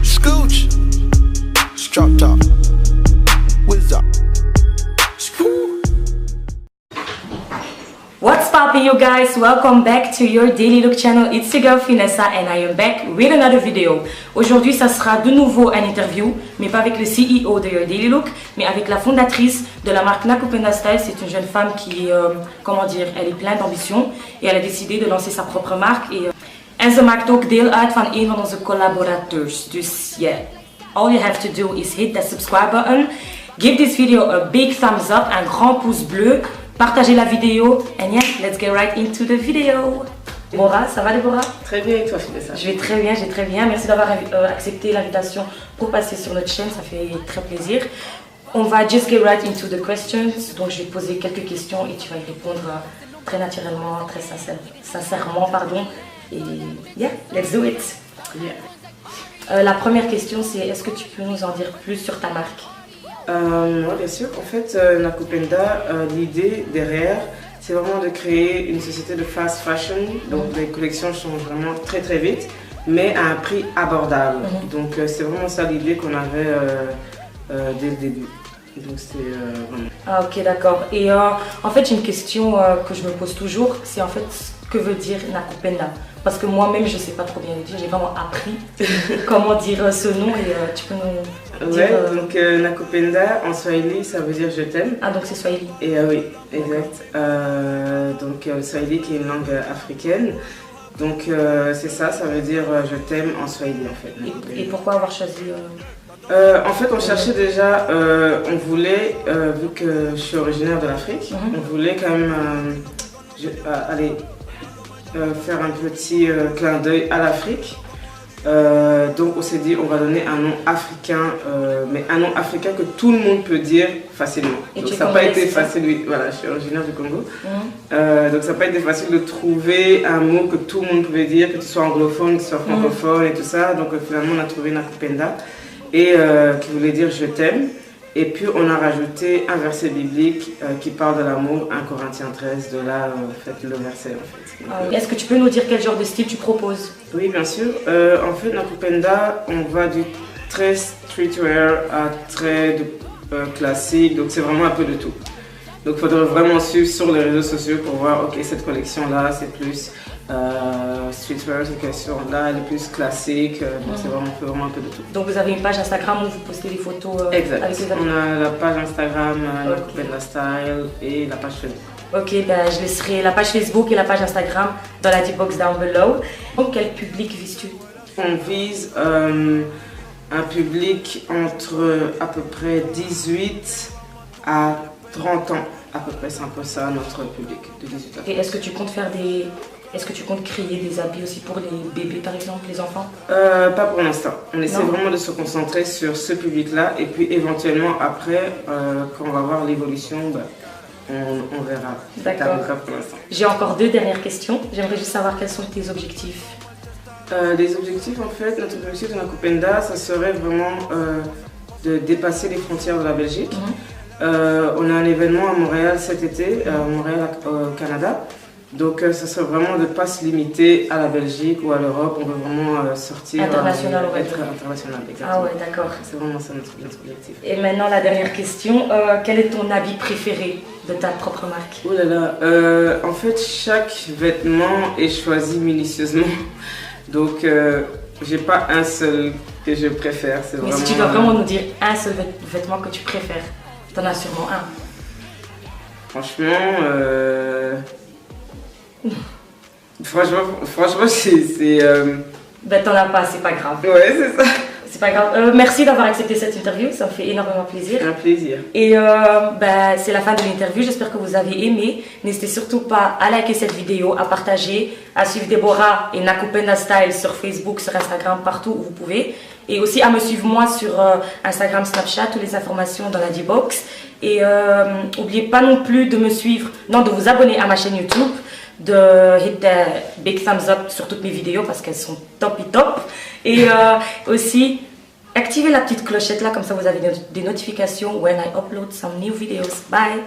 Scooch, strop top, whiz up. What's poppin', you guys? Welcome back to your Daily Look channel. It's your girl Finessa and I am back with another video. Aujourd'hui, ça sera de nouveau un interview, mais pas avec le CEO de Your Daily Look, mais avec la fondatrice de la marque Nakupenda Style. C'est une jeune femme qui, elle est pleine d'ambition et elle a décidé de lancer sa propre marque. En ze maakt ook deel uit van een van onze collaborateurs. Dus yeah, all you have to do is hit that subscribe button. Give this video a big thumbs up, un grand pouce bleu. Partagez la vidéo. And yeah, let's get right into the video. Déborah, ça va Déborah? Très bien et toi Finessa? Je vais très bien. Merci d'avoir accepté l'invitation pour passer sur notre chaîne, ça fait très plaisir. On va just get right into the questions. Donc je vais te poser quelques questions et tu vas y répondre très naturellement, très sincèrement, pardon. Et yeah, let's do it. Yeah. La première question c'est, est-ce que tu peux nous en dire plus sur ta marque? Oui, bien sûr. En fait, Nakupenda, l'idée derrière, c'est vraiment de créer une société de fast fashion. Donc les collections changent vraiment très très vite, mais à un prix abordable. Donc c'est vraiment ça l'idée qu'on avait dès le début. Donc c'est vraiment... Ah ok, d'accord. Et en fait, j'ai une question que je me pose toujours, c'est en fait, que veut dire Nakupenda? Parce que moi-même, je ne sais pas trop bien le dire, j'ai vraiment appris comment dire ce nom et tu peux nous dire... Ouais, donc Nakupenda en Swahili, ça veut dire je t'aime. Ah, donc c'est Swahili. Et oui, exact. Donc Swahili qui est une langue africaine. Donc c'est ça, ça veut dire je t'aime en Swahili en fait. Et pourquoi avoir choisi en fait, on cherchait déjà, on voulait, vu que je suis originaire de l'Afrique, on voulait quand même faire un petit clin d'œil à l'Afrique. Donc on s'est dit on va donner un nom africain, mais un nom africain que tout le monde peut dire facilement. Donc ça n'a pas été facile, oui, voilà, je suis originaire du Congo. Donc ça n'a pas été facile de trouver un mot que tout le monde pouvait dire, que tu sois anglophone, que tu sois francophone et tout ça. Donc finalement on a trouvé Nakupenda et qui voulait dire je t'aime. Et puis on a rajouté un verset biblique qui parle de l'amour, 1 Corinthiens 13, de là en fait, le verset en fait. Est-ce que tu peux nous dire quel genre de style tu proposes? Oui bien sûr, en fait Nakupenda on va du très streetwear à très classique, donc c'est vraiment un peu de tout. Donc il faudrait vraiment suivre sur les réseaux sociaux pour voir ok cette collection là c'est plus streetwear, cette collection là elle est plus classique, donc c'est vraiment un peu de tout. Donc vous avez une page Instagram où vous postez des photos exact. Avec les amis? On a la page Instagram Nakupenda Style et la page Facebook. Ok, ben je laisserai la page Facebook et la page Instagram dans la box down below. Donc quel public vises-tu? On vise un public entre à peu près 18 à 30 ans, à peu près, c'est un peu ça notre public, de 18 à 30 ans. Et est-ce que tu comptes est-ce que tu comptes créer des habits aussi pour les bébés par exemple, les enfants? Pas pour l'instant, on essaie vraiment de se concentrer sur ce public-là et puis éventuellement après, quand on va voir l'évolution, on verra. D'accord. Pour l'instant. J'ai encore deux dernières questions, j'aimerais juste savoir quels sont tes objectifs. Les objectifs en fait, notre objectif de Nakupenda, ça serait vraiment de dépasser les frontières de la Belgique. On a un événement à Montréal cet été, Montréal au Canada. Donc ça serait vraiment de ne pas se limiter à la Belgique ou à l'Europe, on veut vraiment sortir, international, être international. Exactement. Ah ouais, d'accord. C'est vraiment ça notre objectif. Et maintenant la dernière question, quel est ton habit préféré de ta propre marque? Oh là là, en fait chaque vêtement est choisi minutieusement, donc j'ai pas un seul que je préfère. Mais si tu dois vraiment nous dire un seul vêtement que tu préfères, t'en as sûrement un. Franchement, franchement c'est... Ben t'en as pas, c'est pas grave. Ouais, c'est ça. C'est pas grave. Merci d'avoir accepté cette interview, ça me fait énormément plaisir. Un plaisir. Et c'est la fin de l'interview, j'espère que vous avez aimé. N'hésitez surtout pas à liker cette vidéo, à partager, à suivre Déborah et Nakupenda Style sur Facebook, sur Instagram, partout où vous pouvez. Et aussi à me suivre moi sur Instagram, Snapchat, toutes les informations dans la D-Box. Et n'oubliez pas non plus de me suivre, de vous abonner à ma chaîne YouTube, de hit the big thumbs up sur toutes mes vidéos parce qu'elles sont top et top. Et aussi activez la petite clochette là, comme ça vous avez des notifications when I upload some new videos. Bye!